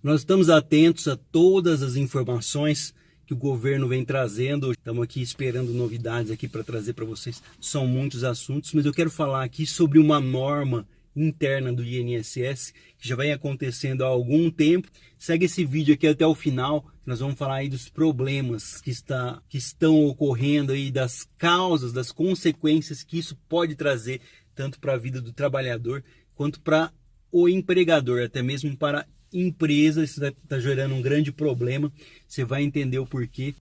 Nós estamos atentos a todas as informações que o governo vem trazendo. Estamos aqui esperando novidades aqui para trazer para vocês. São muitos assuntos, mas eu quero falar aqui sobre uma norma interna do INSS que já vem acontecendo há algum tempo. Segue esse vídeo aqui até o final, que nós vamos falar aí dos problemas que estão ocorrendo aí, das causas, das consequências que isso pode trazer tanto para a vida do trabalhador quanto para o empregador, até mesmo para a empresa. Isso está gerando um grande problema. Você vai entender o porquê.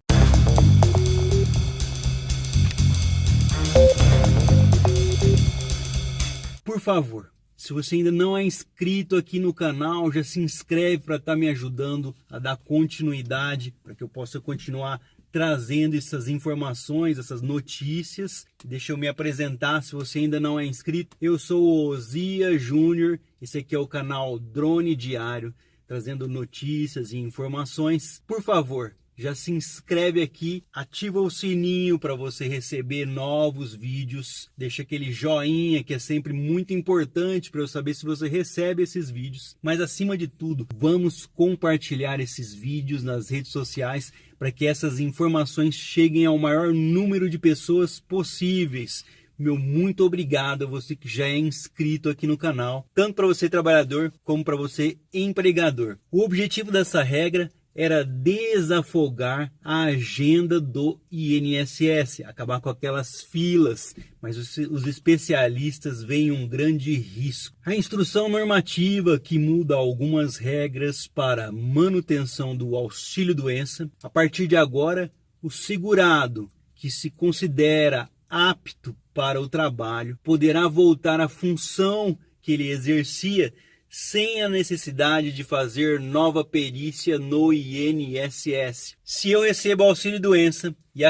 Por favor, se você ainda não é inscrito aqui no canal, já se inscreve para estar me ajudando a dar continuidade, para que eu possa continuar trazendo essas informações, essas notícias. Deixa eu me apresentar, se você ainda não é inscrito. Eu sou o Osias Júnior, esse aqui é o canal Drone Diário, trazendo notícias e informações. Por favor, já se inscreve aqui, ativa o sininho para você receber novos vídeos, deixa aquele joinha que é sempre muito importante para eu saber se você recebe esses vídeos. Mas acima de tudo, vamos compartilhar esses vídeos nas redes sociais para que essas informações cheguem ao maior número de pessoas possíveis. Meu muito obrigado a você que já é inscrito aqui no canal, tanto para você trabalhador como para você empregador. O objetivo dessa regra era desafogar a agenda do INSS, acabar com aquelas filas, mas os especialistas veem um grande risco. A instrução normativa que muda algumas regras para manutenção do auxílio-doença. A partir de agora, o segurado que se considera apto para o trabalho poderá voltar à função que ele exercia sem a necessidade de fazer nova perícia no INSS. Se eu recebo auxílio-doença e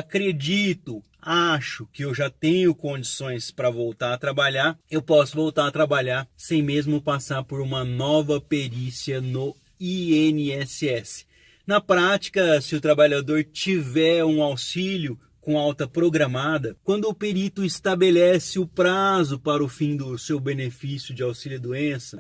acho que eu já tenho condições para voltar a trabalhar, eu posso voltar a trabalhar sem mesmo passar por uma nova perícia no INSS. Na prática, se o trabalhador tiver um auxílio com alta programada, quando o perito estabelece o prazo para o fim do seu benefício de auxílio-doença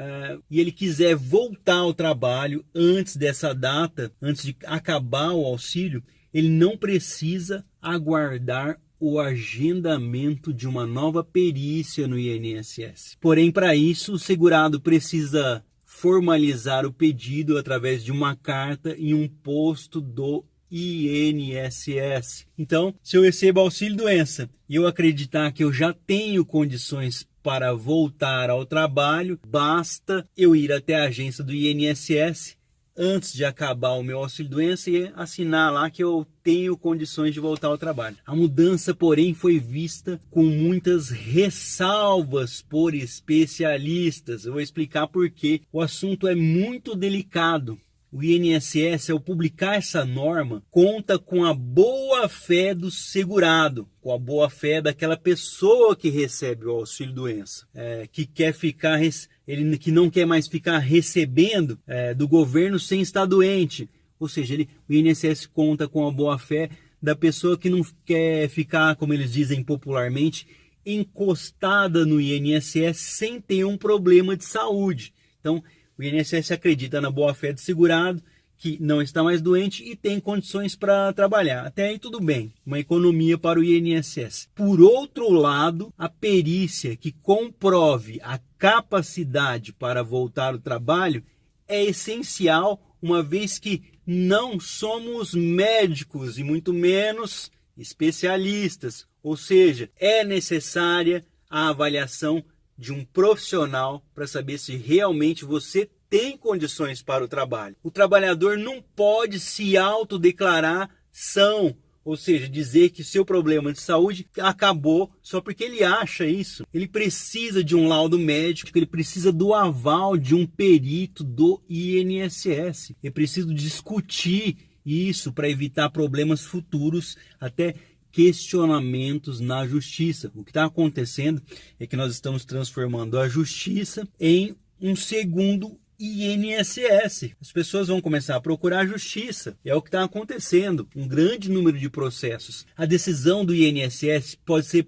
e ele quiser voltar ao trabalho antes dessa data, antes de acabar o auxílio, ele não precisa aguardar o agendamento de uma nova perícia no INSS. Porém, para isso, o segurado precisa formalizar o pedido através de uma carta em um posto do INSS. Então, se eu recebo auxílio-doença e eu acreditar que eu já tenho condições para voltar ao trabalho, basta eu ir até a agência do INSS antes de acabar o meu auxílio-doença e assinar lá que eu tenho condições de voltar ao trabalho. A mudança, porém, foi vista com muitas ressalvas por especialistas. Eu vou explicar por quê. O assunto é muito delicado. O INSS, ao publicar essa norma, conta com a boa-fé do segurado, com a boa-fé daquela pessoa que recebe o auxílio-doença, que não quer mais ficar recebendo do governo sem estar doente. Ou seja, o INSS conta com a boa-fé da pessoa que não quer ficar, como eles dizem popularmente, encostada no INSS sem ter um problema de saúde. Então, o INSS acredita na boa-fé do segurado, que não está mais doente e tem condições para trabalhar. Até aí tudo bem, uma economia para o INSS. Por outro lado, a perícia que comprove a capacidade para voltar ao trabalho é essencial, uma vez que não somos médicos e muito menos especialistas. Ou seja, é necessária a avaliação de um profissional para saber se realmente você tem condições para o trabalho. O trabalhador não pode se autodeclarar são, ou seja, dizer que seu problema de saúde acabou só porque ele acha isso. Ele precisa de um laudo médico, ele precisa do aval de um perito do INSS. É preciso discutir isso para evitar problemas futuros, até questionamentos na justiça. O que está acontecendo é que nós estamos transformando a justiça em um segundo INSS. As pessoas vão começar a procurar a justiça. É o que está acontecendo. Um grande número de processos. A decisão do INSS pode ser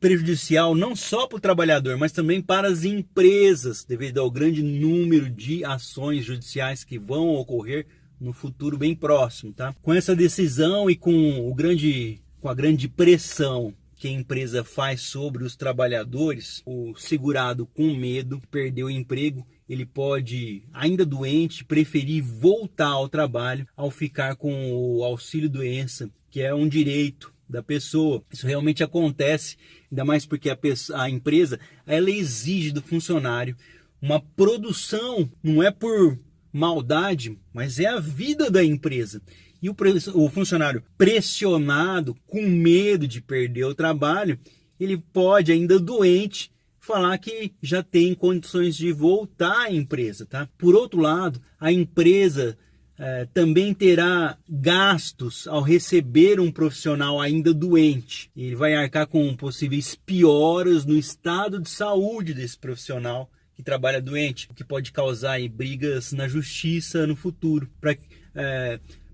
prejudicial não só para o trabalhador, mas também para as empresas, devido ao grande número de ações judiciais que vão ocorrer no futuro bem próximo, tá? Com essa decisão e com a grande pressão que a empresa faz sobre os trabalhadores, o segurado com medo de perder o emprego, ele pode, ainda doente, preferir voltar ao trabalho ao ficar com o auxílio-doença, que é um direito da pessoa. Isso realmente acontece, ainda mais porque a empresa ela exige do funcionário uma produção, não é por maldade, mas é a vida da empresa. E o funcionário pressionado, com medo de perder o trabalho, ele pode, ainda doente, falar que já tem condições de voltar à empresa. Tá? Por outro lado, a empresa também terá gastos ao receber um profissional ainda doente. Ele vai arcar com possíveis pioras no estado de saúde desse profissional que trabalha doente, o que pode causar aí brigas na justiça no futuro.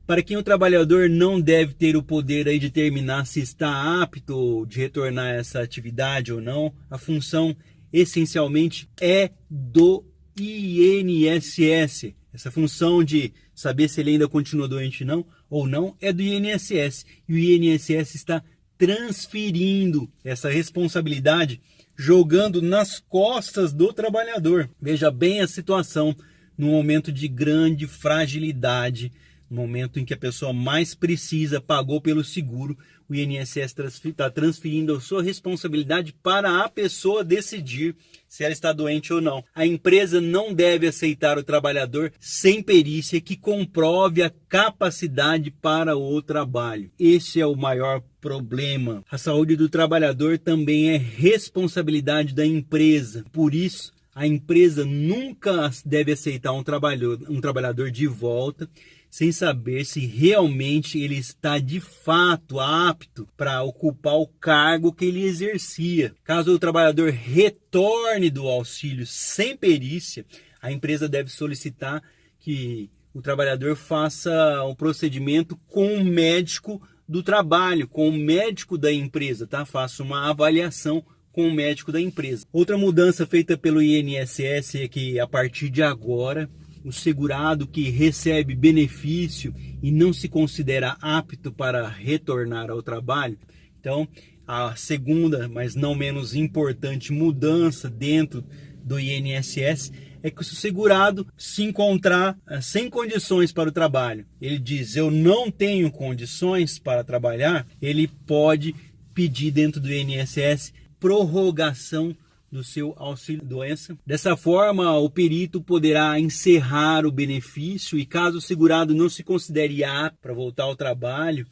Para quem o trabalhador não deve ter o poder aí de determinar se está apto de retornar a essa atividade ou não, a função essencialmente é do INSS. Essa função de saber se ele ainda continua doente ou não é do INSS. E o INSS está transferindo essa responsabilidade, jogando nas costas do trabalhador. Veja bem a situação no momento de grande fragilidade, no momento em que a pessoa mais precisa pagou pelo seguro, o INSS está transferindo a sua responsabilidade para a pessoa decidir se ela está doente ou não. A empresa não deve aceitar o trabalhador sem perícia que comprove a capacidade para o trabalho. Esse é o maior problema. A saúde do trabalhador também é responsabilidade da empresa. Por isso, a empresa nunca deve aceitar um trabalhador de volta sem saber se realmente ele está de fato apto para ocupar o cargo que ele exercia. Caso o trabalhador retorne do auxílio sem perícia, a empresa deve solicitar que o trabalhador faça um procedimento com o médico do trabalho, com o médico da empresa, tá? Faça uma avaliação com o médico da empresa. Outra mudança feita pelo INSS é que a partir de agora, o segurado que recebe benefício e não se considera apto para retornar ao trabalho. Então, a segunda, mas não menos importante mudança dentro do INSS é que se o segurado se encontrar sem condições para o trabalho, ele diz, eu não tenho condições para trabalhar, ele pode pedir dentro do INSS prorrogação do seu auxílio-doença. Dessa forma, o perito poderá encerrar o benefício e caso o segurado não se considere apto para voltar ao trabalho,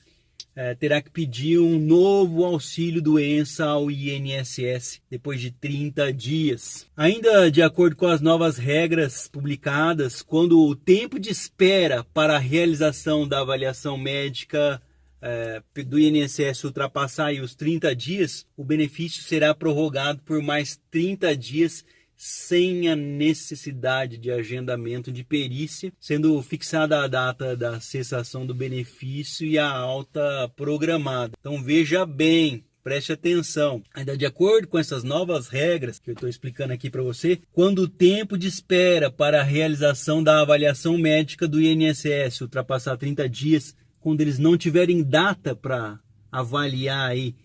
terá que pedir um novo auxílio-doença ao INSS depois de 30 dias. Ainda de acordo com as novas regras publicadas, quando o tempo de espera para a realização da avaliação médica do INSS ultrapassar aí os 30 dias, o benefício será prorrogado por mais 30 dias sem a necessidade de agendamento de perícia, sendo fixada a data da cessação do benefício e a alta programada. Então veja bem, preste atenção. Ainda de acordo com essas novas regras que eu estou explicando aqui para você, quando o tempo de espera para a realização da avaliação médica do INSS ultrapassar 30 dias, quando eles não tiverem data para avaliar aí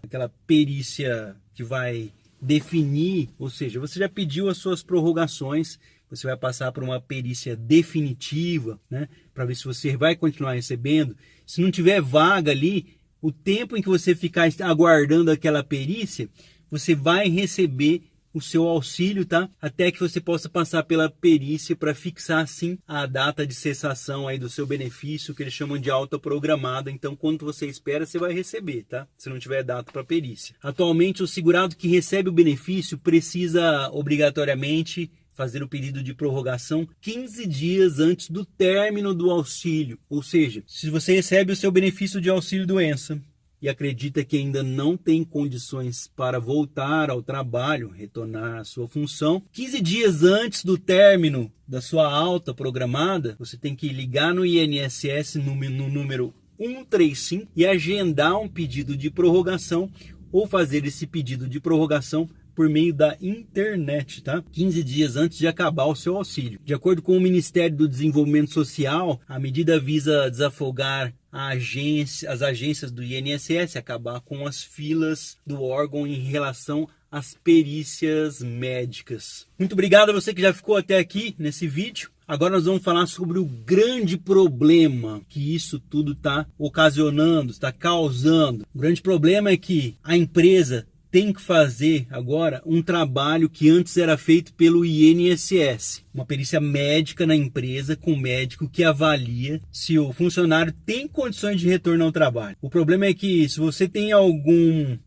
aquela perícia que vai definir, ou seja, você já pediu as suas prorrogações, você vai passar por uma perícia definitiva, né, para ver se você vai continuar recebendo. Se não tiver vaga ali, o tempo em que você ficar aguardando aquela perícia, você vai receber o seu auxílio, tá? Até que você possa passar pela perícia para fixar, sim, a data de cessação aí do seu benefício, que eles chamam de alta programada. Então, quando você espera, você vai receber, tá? Se não tiver data para perícia. Atualmente, o segurado que recebe o benefício precisa obrigatoriamente fazer o pedido de prorrogação 15 dias antes do término do auxílio. Ou seja, se você recebe o seu benefício de auxílio-doença e acredita que ainda não tem condições para voltar ao trabalho, retornar à sua função, 15 dias antes do término da sua alta programada, você tem que ligar no INSS no número 135 e agendar um pedido de prorrogação ou fazer esse pedido de prorrogação por meio da internet, tá? 15 dias antes de acabar o seu auxílio. De acordo com o Ministério do Desenvolvimento Social, a medida visa desafogar as agências do INSS, acabar com as filas do órgão em relação às perícias médicas. Muito obrigado a você que já ficou até aqui nesse vídeo. Agora nós vamos falar sobre o grande problema que isso tudo está ocasionando, está causando. O grande problema é que a empresa tem que fazer agora um trabalho que antes era feito pelo INSS. Uma perícia médica na empresa com um médico que avalia se o funcionário tem condições de retorno ao trabalho. O problema é que se você tem algum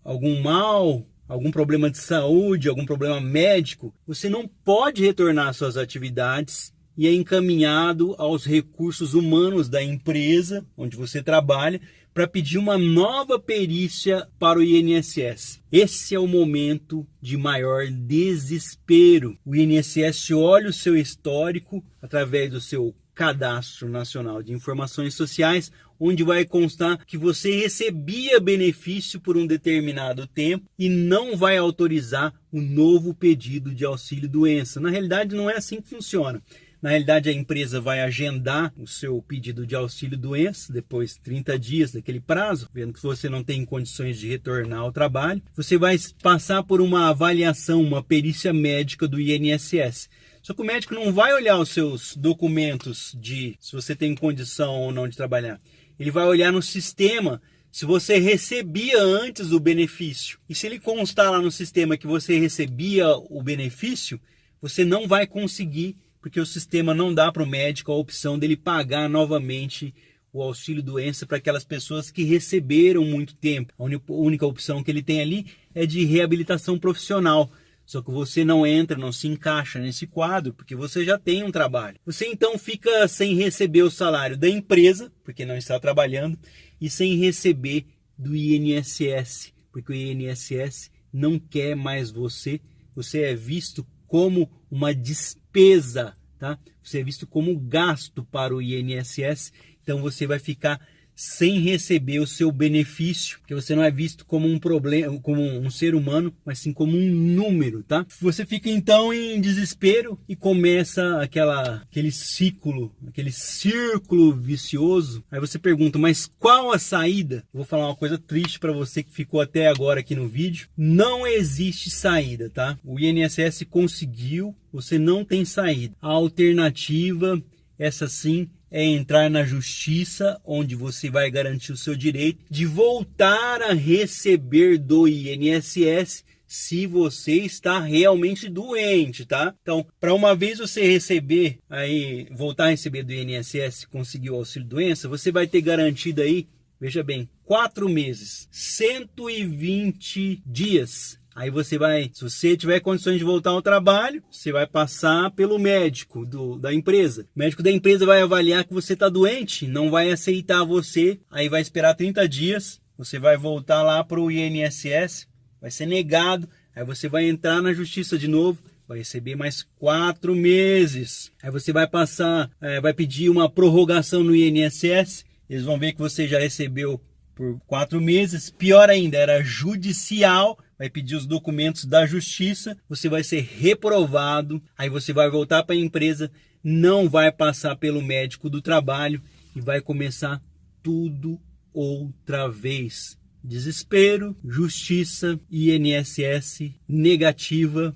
mal, algum problema de saúde, algum problema médico, você não pode retornar às suas atividades e é encaminhado aos recursos humanos da empresa onde você trabalha para pedir uma nova perícia para o INSS. Esse é o momento de maior desespero. O INSS olha o seu histórico através do seu Cadastro Nacional de Informações Sociais, onde vai constar que você recebia benefício por um determinado tempo e não vai autorizar o novo pedido de auxílio-doença. Na realidade, não é assim que funciona. Na realidade, a empresa vai agendar o seu pedido de auxílio-doença depois de 30 dias daquele prazo, vendo que você não tem condições de retornar ao trabalho. Você vai passar por uma avaliação, uma perícia médica do INSS. Só que o médico não vai olhar os seus documentos de se você tem condição ou não de trabalhar. Ele vai olhar no sistema se você recebia antes o benefício. E se ele constar lá no sistema que você recebia o benefício, você não vai conseguir, porque o sistema não dá para o médico a opção dele pagar novamente o auxílio-doença para aquelas pessoas que receberam muito tempo. A única opção que ele tem ali é de reabilitação profissional. Só que você não entra, não se encaixa nesse quadro, porque você já tem um trabalho. Você então fica sem receber o salário da empresa, porque não está trabalhando, e sem receber do INSS, porque o INSS não quer mais você. Você é visto como uma despesa, tá? Você é visto como gasto para o INSS, então você vai ficar sem receber o seu benefício, porque você não é visto como um problema, como um ser humano, mas sim como um número, tá? Você fica então em desespero e começa aquele círculo vicioso. Aí você pergunta, mas qual a saída? Eu vou falar uma coisa triste para você que ficou até agora aqui no vídeo. Não existe saída, tá? O INSS conseguiu, você não tem saída. A alternativa, essa sim, é entrar na justiça, onde você vai garantir o seu direito de voltar a receber do INSS se você está realmente doente, tá? Então, para uma vez você voltar a receber do INSS, conseguir o auxílio-doença, você vai ter garantido aí, veja bem, 4 meses, 120 dias. Aí você vai, se você tiver condições de voltar ao trabalho, você vai passar pelo médico da empresa. O médico da empresa vai avaliar que você está doente, não vai aceitar você, aí vai esperar 30 dias, você vai voltar lá para o INSS, vai ser negado, aí você vai entrar na justiça de novo, vai receber mais 4 meses. Aí você vai vai pedir uma prorrogação no INSS, eles vão ver que você já recebeu por 4 meses, pior ainda, era judicial, vai pedir os documentos da justiça, você vai ser reprovado, aí você vai voltar para a empresa, não vai passar pelo médico do trabalho e vai começar tudo outra vez. Desespero, justiça, INSS, negativa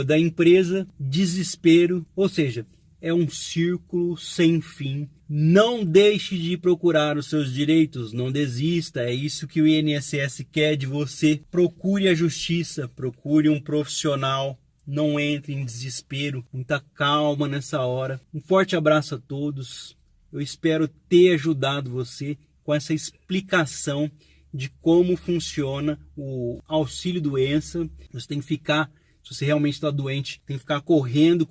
da empresa, desespero, ou seja, é um círculo sem fim. Não deixe de procurar os seus direitos, não desista, é isso que o INSS quer de você. Procure a justiça, procure um profissional, não entre em desespero, muita calma nessa hora. Um forte abraço a todos, eu espero ter ajudado você com essa explicação de como funciona o auxílio-doença. Você tem que ficar Se você realmente está doente, tem que ficar correndo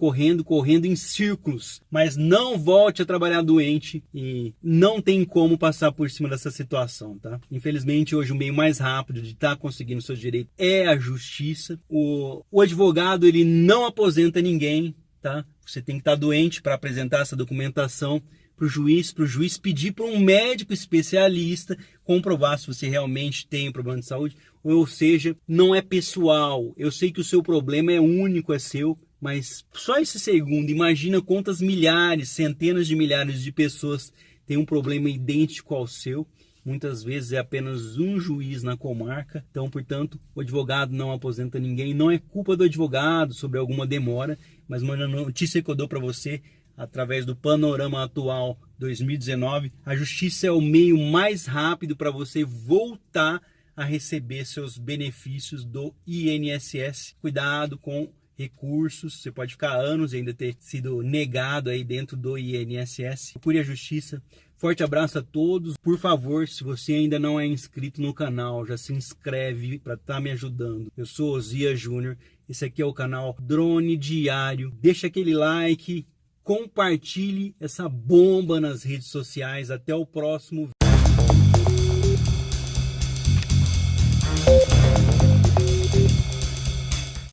em círculos. Mas não volte a trabalhar doente e não tem como passar por cima dessa situação, tá? Infelizmente, hoje o meio mais rápido de estar conseguindo seus direitos é a justiça. O advogado, ele não aposenta ninguém, tá? Você tem que estar doente para apresentar essa documentação para o juiz pedir para um médico especialista comprovar se você realmente tem um problema de saúde, ou seja, não é pessoal. Eu sei que o seu problema é único, é seu, mas só esse segundo, imagina quantas milhares, centenas de milhares de pessoas têm um problema idêntico ao seu. Muitas vezes é apenas um juiz na comarca. Então, portanto, o advogado não aposenta ninguém. Não é culpa do advogado sobre alguma demora, mas uma notícia que eu dou para você através do Panorama Atual 2019, a justiça é o meio mais rápido para você voltar a receber seus benefícios do INSS. Cuidado com recursos, você pode ficar anos e ainda ter sido negado aí dentro do INSS. Procure a justiça. Forte abraço a todos. Por favor, se você ainda não é inscrito no canal, já se inscreve para estar me ajudando. Eu sou Osias Júnior, esse aqui é o canal Drone Diário. Deixa aquele like, compartilhe essa bomba nas redes sociais. Até o próximo vídeo.